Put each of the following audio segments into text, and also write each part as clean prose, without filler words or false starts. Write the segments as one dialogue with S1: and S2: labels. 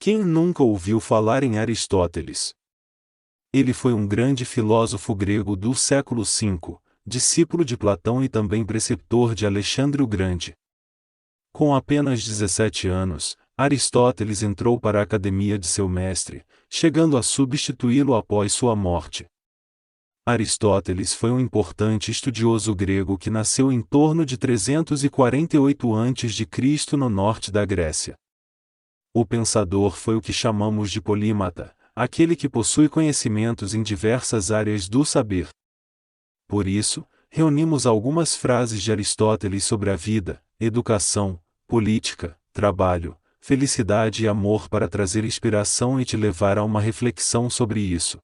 S1: Quem nunca ouviu falar em Aristóteles? Ele foi um grande filósofo grego do século V, discípulo de Platão e também preceptor de Alexandre o Grande. Com apenas 17 anos, Aristóteles entrou para a academia de seu mestre, chegando a substituí-lo após sua morte. Aristóteles foi um importante estudioso grego que nasceu em torno de 348 a.C. no norte da Grécia. O pensador foi o que chamamos de polímata, aquele que possui conhecimentos em diversas áreas do saber. Por isso, reunimos algumas frases de Aristóteles sobre a vida, educação, política, trabalho, felicidade e amor para trazer inspiração e te levar a uma reflexão sobre isso.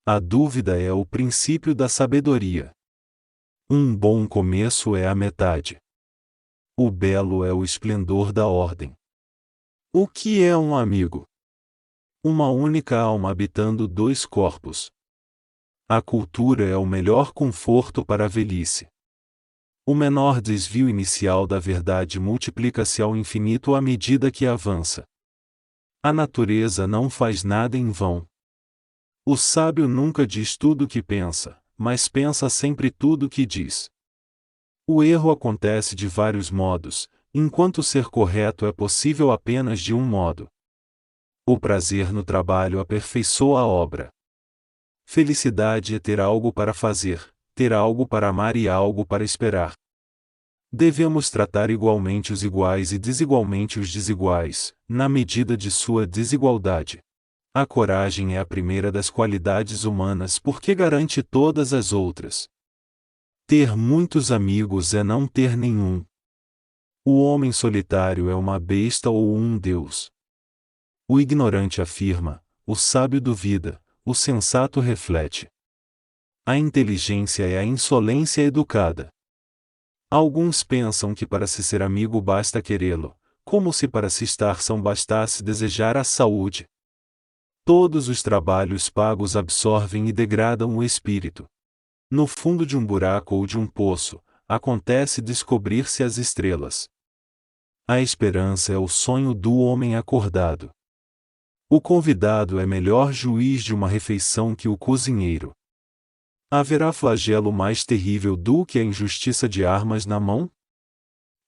S1: A dúvida é o princípio da sabedoria. Um bom começo é a metade. O belo é o esplendor da ordem. O que é um amigo? Uma única alma habitando dois corpos. A cultura é o melhor conforto para a velhice. O menor desvio inicial da verdade multiplica-se ao infinito à medida que avança. A natureza não faz nada em vão. O sábio nunca diz tudo o que pensa, mas pensa sempre tudo o que diz. O erro acontece de vários modos, enquanto ser correto é possível apenas de um modo. O prazer no trabalho aperfeiçoa a obra. Felicidade é ter algo para fazer, ter algo para amar e algo para esperar. Devemos tratar igualmente os iguais e desigualmente os desiguais, na medida de sua desigualdade. A coragem é a primeira das qualidades humanas porque garante todas as outras. Ter muitos amigos é não ter nenhum. O homem solitário é uma besta ou um deus. O ignorante afirma, o sábio duvida, o sensato reflete. A inteligência é a insolência educada. Alguns pensam que para se ser amigo basta querê-lo, como se para se estar são bastasse desejar a saúde. Todos os trabalhos pagos absorvem e degradam o espírito. No fundo de um buraco ou de um poço, acontece descobrir-se as estrelas. A esperança é o sonho do homem acordado. O convidado é melhor juiz de uma refeição que o cozinheiro. Haverá flagelo mais terrível do que a injustiça de armas na mão?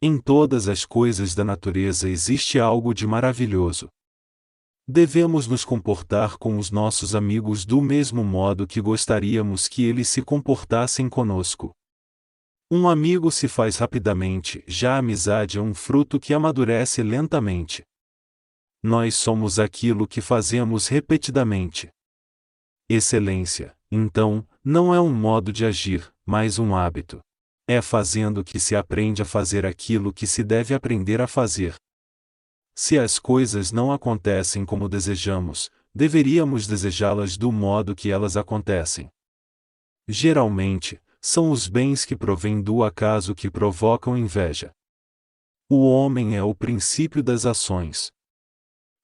S1: Em todas as coisas da natureza existe algo de maravilhoso. Devemos nos comportar com os nossos amigos do mesmo modo que gostaríamos que eles se comportassem conosco. Um amigo se faz rapidamente, já a amizade é um fruto que amadurece lentamente. Nós somos aquilo que fazemos repetidamente. Excelência, então, não é um modo de agir, mas um hábito. É fazendo que se aprende a fazer aquilo que se deve aprender a fazer. Se as coisas não acontecem como desejamos, deveríamos desejá-las do modo que elas acontecem. Geralmente, são os bens que provêm do acaso que provocam inveja. O homem é o princípio das ações.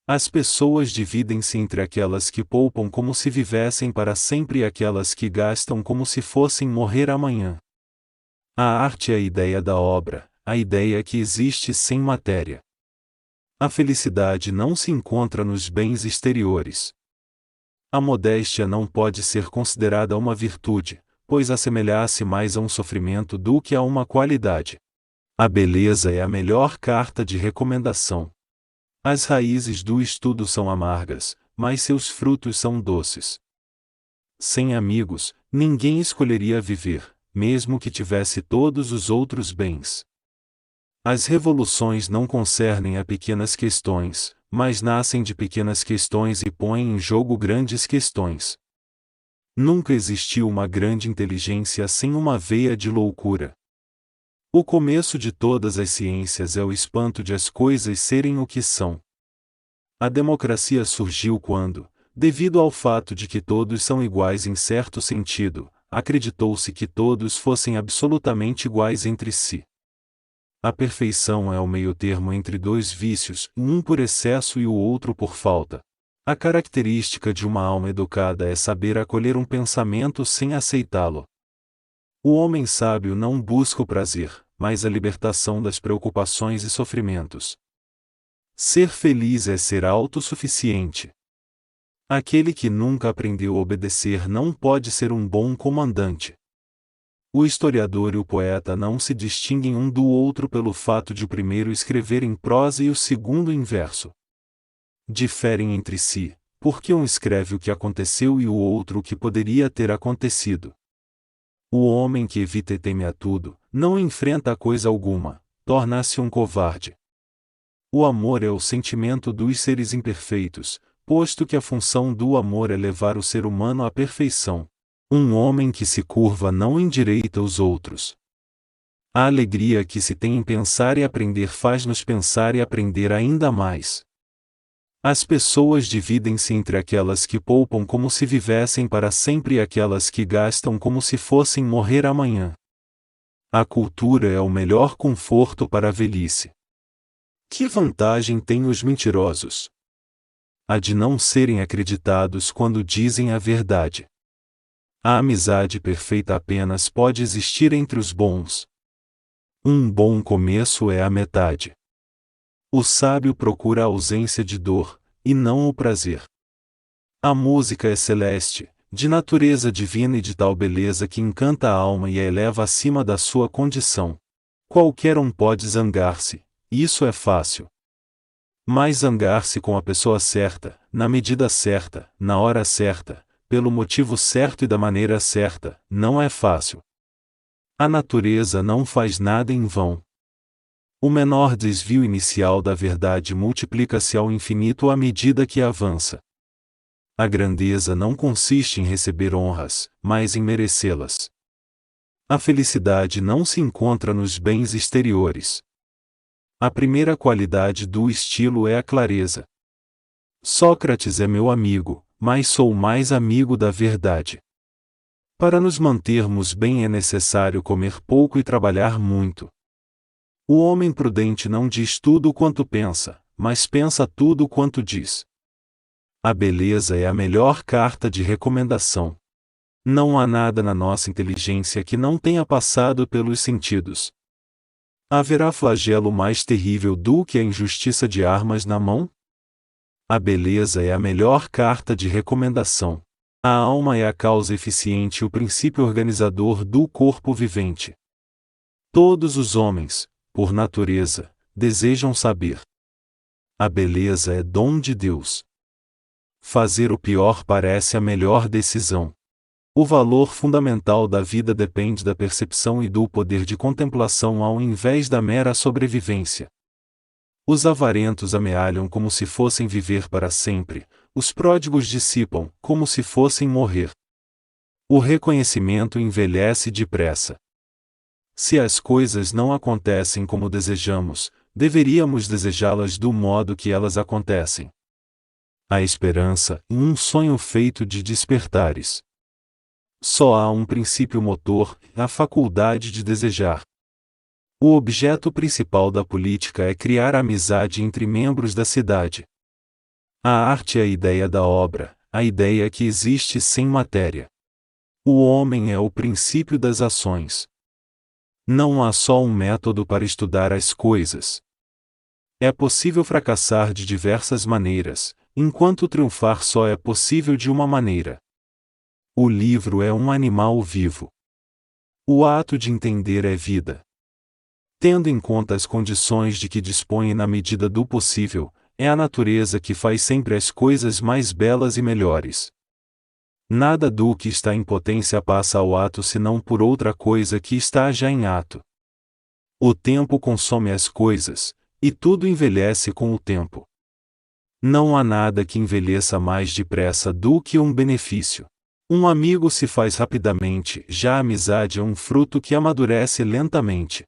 S1: As pessoas dividem-se entre aquelas que poupam como se vivessem para sempre e aquelas que gastam como se fossem morrer amanhã. A arte é a ideia da obra, a ideia que existe sem matéria. A felicidade não se encontra nos bens exteriores. A modéstia não pode ser considerada uma virtude, pois assemelhar-se mais a um sofrimento do que a uma qualidade. A beleza é a melhor carta de recomendação. As raízes do estudo são amargas, mas seus frutos são doces. Sem amigos, ninguém escolheria viver, mesmo que tivesse todos os outros bens. As revoluções não concernem a pequenas questões, mas nascem de pequenas questões e põem em jogo grandes questões. Nunca existiu uma grande inteligência sem uma veia de loucura. O começo de todas as ciências é o espanto de as coisas serem o que são. A democracia surgiu quando, devido ao fato de que todos são iguais em certo sentido, acreditou-se que todos fossem absolutamente iguais entre si. A perfeição é o meio-termo entre dois vícios, um por excesso e o outro por falta. A característica de uma alma educada é saber acolher um pensamento sem aceitá-lo. O homem sábio não busca o prazer, mas a libertação das preocupações e sofrimentos. Ser feliz é ser autossuficiente. Aquele que nunca aprendeu a obedecer não pode ser um bom comandante. O historiador e o poeta não se distinguem um do outro pelo fato de o primeiro escrever em prosa e o segundo em verso. Diferem entre si, porque um escreve o que aconteceu e o outro o que poderia ter acontecido. O homem que evita e teme a tudo, não enfrenta a coisa alguma, torna-se um covarde. O amor é o sentimento dos seres imperfeitos, posto que a função do amor é levar o ser humano à perfeição. Um homem que se curva não endireita os outros. A alegria que se tem em pensar e aprender faz-nos pensar e aprender ainda mais. As pessoas dividem-se entre aquelas que poupam como se vivessem para sempre e aquelas que gastam como se fossem morrer amanhã. A cultura é o melhor conforto para a velhice. Que vantagem têm os mentirosos? A de não serem acreditados quando dizem a verdade. A amizade perfeita apenas pode existir entre os bons. Um bom começo é a metade. O sábio procura a ausência de dor, e não o prazer. A música é celeste, de natureza divina e de tal beleza que encanta a alma e a eleva acima da sua condição. Qualquer um pode zangar-se, isso é fácil. Mas zangar-se com a pessoa certa, na medida certa, na hora certa, pelo motivo certo e da maneira certa, não é fácil. A natureza não faz nada em vão. O menor desvio inicial da verdade multiplica-se ao infinito à medida que avança. A grandeza não consiste em receber honras, mas em merecê-las. A felicidade não se encontra nos bens exteriores. A primeira qualidade do estilo é a clareza. Sócrates é meu amigo, mas sou mais amigo da verdade. Para nos mantermos bem é necessário comer pouco e trabalhar muito. O homem prudente não diz tudo quanto pensa, mas pensa tudo quanto diz. A beleza é a melhor carta de recomendação. Não há nada na nossa inteligência que não tenha passado pelos sentidos. Haverá flagelo mais terrível do que a injustiça de armas na mão? A beleza é a melhor carta de recomendação. A alma é a causa eficiente e o princípio organizador do corpo vivente. Todos os homens, por natureza, desejam saber. A beleza é dom de Deus. Fazer o pior parece a melhor decisão. O valor fundamental da vida depende da percepção e do poder de contemplação ao invés da mera sobrevivência. Os avarentos amealham como se fossem viver para sempre, os pródigos dissipam, como se fossem morrer. O reconhecimento envelhece depressa. Se as coisas não acontecem como desejamos, deveríamos desejá-las do modo que elas acontecem. A esperança, um sonho feito de despertares. Só há um princípio motor, a faculdade de desejar. O objeto principal da política é criar amizade entre membros da cidade. A arte é a ideia da obra, a ideia que existe sem matéria. O homem é o princípio das ações. Não há só um método para estudar as coisas. É possível fracassar de diversas maneiras, enquanto triunfar só é possível de uma maneira. O livro é um animal vivo. O ato de entender é vida. Tendo em conta as condições de que dispõe na medida do possível, é a natureza que faz sempre as coisas mais belas e melhores. Nada do que está em potência passa ao ato senão por outra coisa que está já em ato. O tempo consome as coisas, e tudo envelhece com o tempo. Não há nada que envelheça mais depressa do que um benefício. Um amigo se faz rapidamente, já a amizade é um fruto que amadurece lentamente.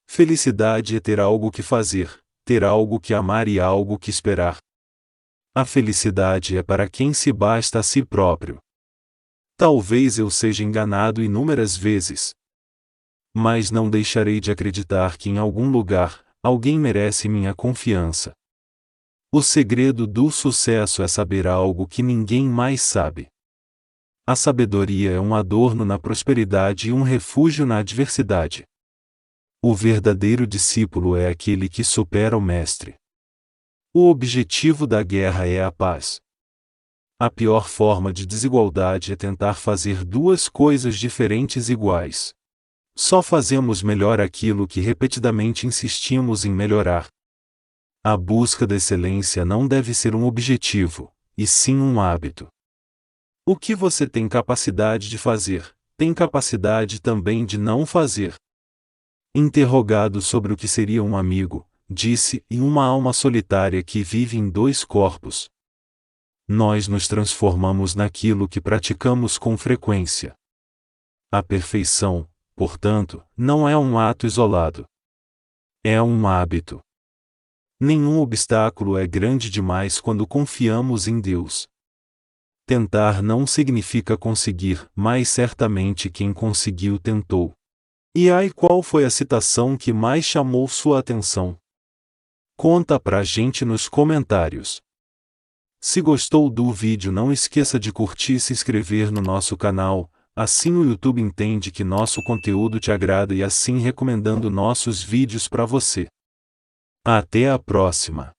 S1: Felicidade é ter algo que fazer, ter algo que amar e algo que esperar. A felicidade é para quem se basta a si próprio. Talvez eu seja enganado inúmeras vezes. Mas não deixarei de acreditar que em algum lugar, alguém merece minha confiança. O segredo do sucesso é saber algo que ninguém mais sabe. A sabedoria é um adorno na prosperidade e um refúgio na adversidade. O verdadeiro discípulo é aquele que supera o mestre. O objetivo da guerra é a paz. A pior forma de desigualdade é tentar fazer duas coisas diferentes iguais. Só fazemos melhor aquilo que repetidamente insistimos em melhorar. A busca da excelência não deve ser um objetivo, e sim um hábito. O que você tem capacidade de fazer, tem capacidade também de não fazer. Interrogado sobre o que seria um amigo, disse: e uma alma solitária que vive em dois corpos. Nós nos transformamos naquilo que praticamos com frequência. A perfeição, portanto, não é um ato isolado. É um hábito. Nenhum obstáculo é grande demais quando confiamos em Deus. Tentar não significa conseguir, mas certamente quem conseguiu tentou. E aí, qual foi a citação que mais chamou sua atenção? Conta pra gente nos comentários. Se gostou do vídeo, não esqueça de curtir e se inscrever no nosso canal, assim o YouTube entende que nosso conteúdo te agrada e assim recomendando nossos vídeos para você. Até a próxima!